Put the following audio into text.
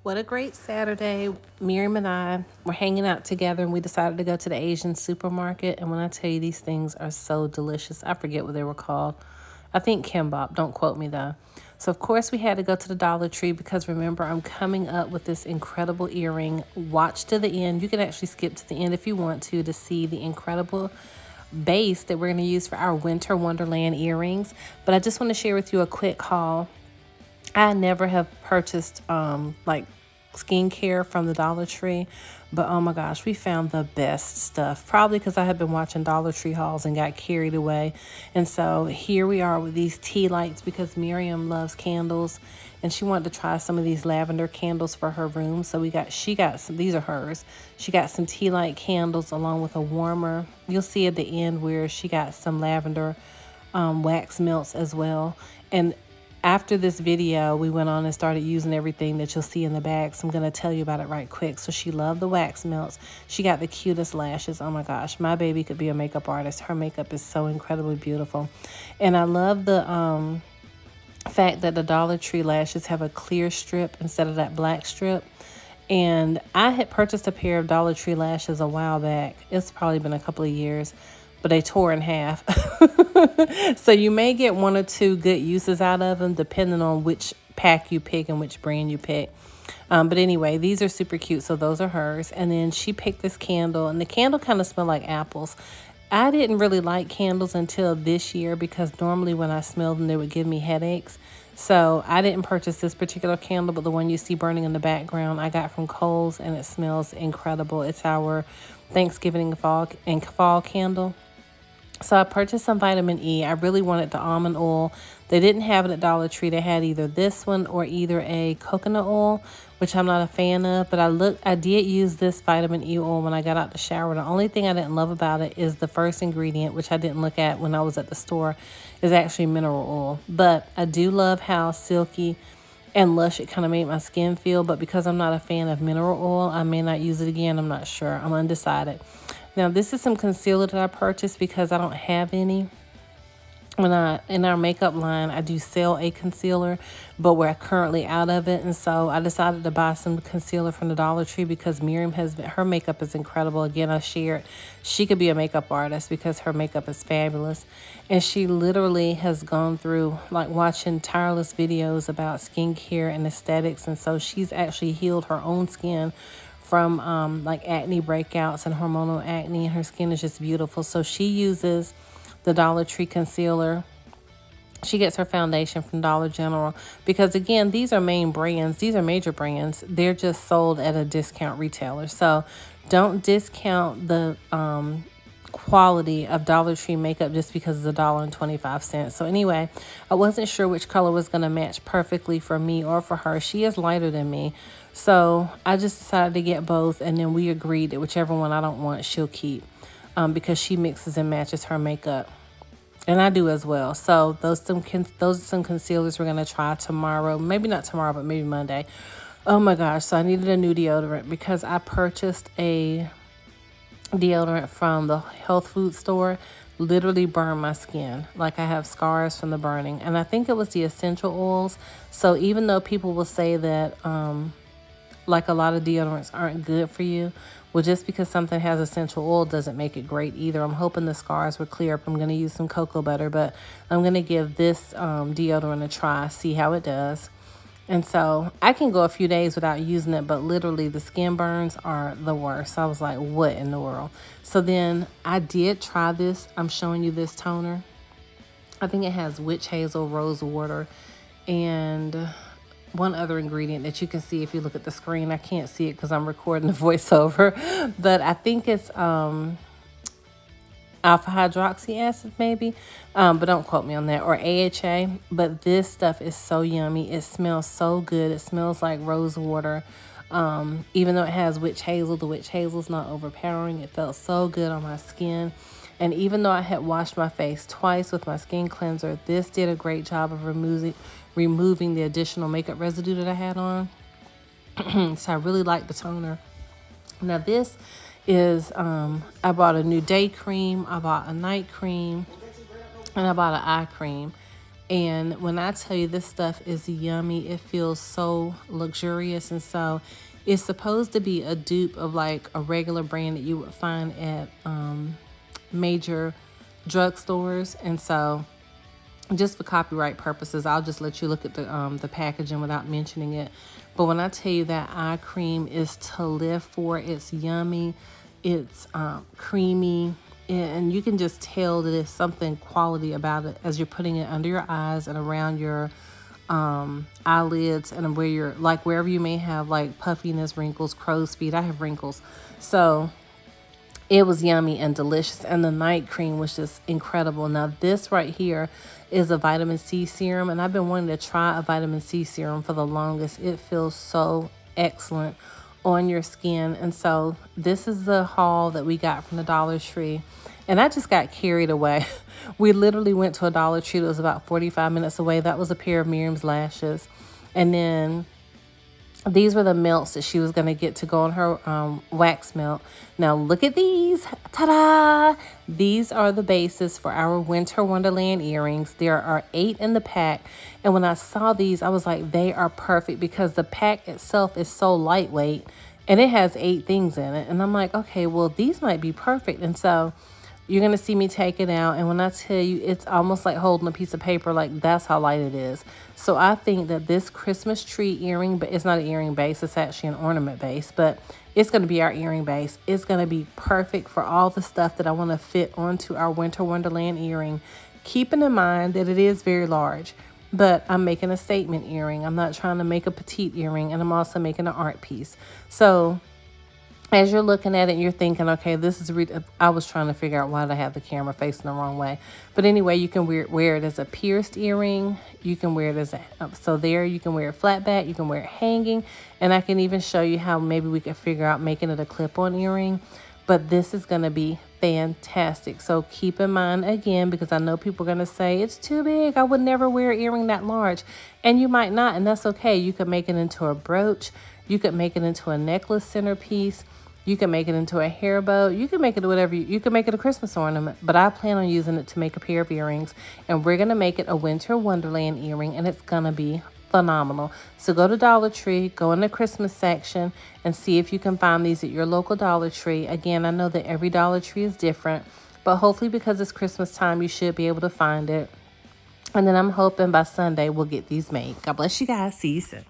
What a great Saturday. Miriam and I were hanging out together and we decided to go to the Asian supermarket. And when I tell you these things are so delicious, I forget what they were called. I think kimbap. Don't quote me though. So, of course, we had to go to the Dollar Tree because remember, I'm coming up with this incredible earring. Watch to the end. You can actually skip to the end if you want to see the incredible base that we're going to use for our winter wonderland earrings. But I just want to share with you a quick haul. I never have purchased like skincare from the Dollar Tree, but oh my gosh, we found the best stuff. Probably because I had been watching Dollar Tree hauls and got carried away. And so here we are with these tea lights because Miriam loves candles and she wanted to try some of these lavender candles for her room. So she got some, these are hers. She got some tea light candles along with a warmer. You'll see at the end where she got some lavender wax melts as well. And after this video, we went on and started using everything that you'll see in the bag. So I'm going to tell you about it right quick. So she loved the wax melts. She got the cutest lashes. Oh my gosh, my baby could be a makeup artist. Her makeup is so incredibly beautiful. And I love the fact that the Dollar Tree lashes have a clear strip instead of that black strip. And I had purchased a pair of Dollar Tree lashes a while back. It's probably been a couple of years, but they tore in half. So you may get one or two good uses out of them depending on which pack you pick and which brand you pick. But anyway, these are super cute. So those are hers. And then she picked this candle, and the candle kind of smelled like apples. I didn't really like candles until this year because normally when I smelled them, they would give me headaches. So I didn't purchase this particular candle, but the one you see burning in the background, I got from Kohl's, and it smells incredible. It's our Thanksgiving fall candle. So I purchased some vitamin E. I really wanted the almond oil. They didn't have it at Dollar Tree. They had either this one or either a coconut oil, which I'm not a fan of. But I did use this vitamin E oil when I got out the shower. The only thing I didn't love about it is the first ingredient, which I didn't look at when I was at the store, is actually mineral oil. But I do love how silky and lush it kind of made my skin feel. But because I'm not a fan of mineral oil, I may not use it again. I'm not sure. I'm undecided. Now, this is some concealer that I purchased because I don't have any. In our makeup line, I do sell a concealer, but we're currently out of it. And so I decided to buy some concealer from the Dollar Tree because Miriam her makeup is incredible. Again, I shared she could be a makeup artist because her makeup is fabulous. And she literally has gone through like watching tireless videos about skincare and aesthetics. And so she's actually healed her own skin from like acne breakouts and hormonal acne, and her skin is just beautiful. So she uses the Dollar Tree concealer. She gets her foundation from Dollar General because, again, these are main brands. These are major brands. They're just sold at a discount retailer. So don't discount the quality of Dollar Tree makeup just because it's $1.25. So anyway, I wasn't sure which color was going to match perfectly for me or for her. She is lighter than me. So I just decided to get both, and then we agreed that whichever one I don't want, she'll keep because she mixes and matches her makeup. And I do as well. So those are some concealers we're going to try tomorrow. Maybe not tomorrow, but maybe Monday. Oh my gosh. So I needed a new deodorant because I purchased a deodorant from the health food store. Literally burned my skin. Like I have scars from the burning. And I think it was the essential oils. So even though people will say that like a lot of deodorants aren't good for you, well, just because something has essential oil doesn't make it great either. I'm hoping the scars will clear up. I'm going to use some cocoa butter, but I'm going to give this deodorant a try, see how it does. And so I can go a few days without using it, but literally the skin burns are the worst. So I was like, what in the world? So then I did try this. I'm showing you this toner. I think it has witch hazel, rose water, and one other ingredient that you can see if you look at the screen. I can't see it because I'm recording the voiceover, but I think it's alpha hydroxy acid maybe, but don't quote me on that, or AHA. But this stuff is so yummy. It smells so good. It smells like rose water. Even though it has witch hazel, the witch hazel's not overpowering. It felt so good on my skin. And even though I had washed my face twice with my skin cleanser, this did a great job of removing the additional makeup residue that I had on. So I really like the toner. Now this is, I bought a new day cream, I bought a night cream, and I bought an eye cream. And when I tell you this stuff is yummy, it feels so luxurious. And so it's supposed to be a dupe of like a regular brand that you would find at major drugstores. And so just for copyright purposes, I'll just let you look at the packaging without mentioning it. But when I tell you that eye cream is to live for, it's yummy, it's creamy, and you can just tell that there's something quality about it as you're putting it under your eyes and around your eyelids, and where you're like wherever you may have like puffiness, wrinkles, crow's feet. I have wrinkles, so it was yummy and delicious, and the night cream was just incredible. Now, this right here is a vitamin C serum, and I've been wanting to try a vitamin C serum for the longest. It feels so excellent on your skin. And so this is the haul that we got from the Dollar Tree. And I just got carried away. We literally went to a Dollar Tree that was about 45 minutes away. That was a pair of Miriam's lashes. And then these were the melts that she was going to get to go on her wax melt. Now look at these. Ta-da! These are the basis for our Winter Wonderland earrings. There are 8 in the pack. And when I saw these, I was like, they are perfect, because the pack itself is so lightweight and it has 8 things in it. And I'm like, okay, well, these might be perfect. And so you're going to see me take it out. And when I tell you, it's almost like holding a piece of paper. Like, that's how light it is. So I think that this Christmas tree earring, but it's not an earring base. It's actually an ornament base. But it's going to be our earring base. It's going to be perfect for all the stuff that I want to fit onto our Winter Wonderland earring. Keeping in mind that it is very large. But I'm making a statement earring. I'm not trying to make a petite earring. And I'm also making an art piece. So as you're looking at it, you're thinking, okay, this is, I was trying to figure out why did I have the camera facing the wrong way. But anyway, you can wear it as a pierced earring. You can wear it as a, so there, you can wear it flat back. You can wear it hanging. And I can even show you how maybe we could figure out making it a clip-on earring. But this is going to be fantastic. So keep in mind, again, because I know people are going to say, it's too big. I would never wear an earring that large. And you might not, and that's okay. You could make it into a brooch. You could make it into a necklace centerpiece. You can make it into a hair bow. You can make it whatever you can make it a Christmas ornament, but I plan on using it to make a pair of earrings, and we're going to make it a Winter Wonderland earring, and it's going to be phenomenal. So go to Dollar Tree, go in the Christmas section, and see if you can find these at your local Dollar Tree. Again, I know that every Dollar Tree is different, but hopefully because it's Christmas time, you should be able to find it. And then I'm hoping by Sunday we'll get these made. God bless you guys. See you soon.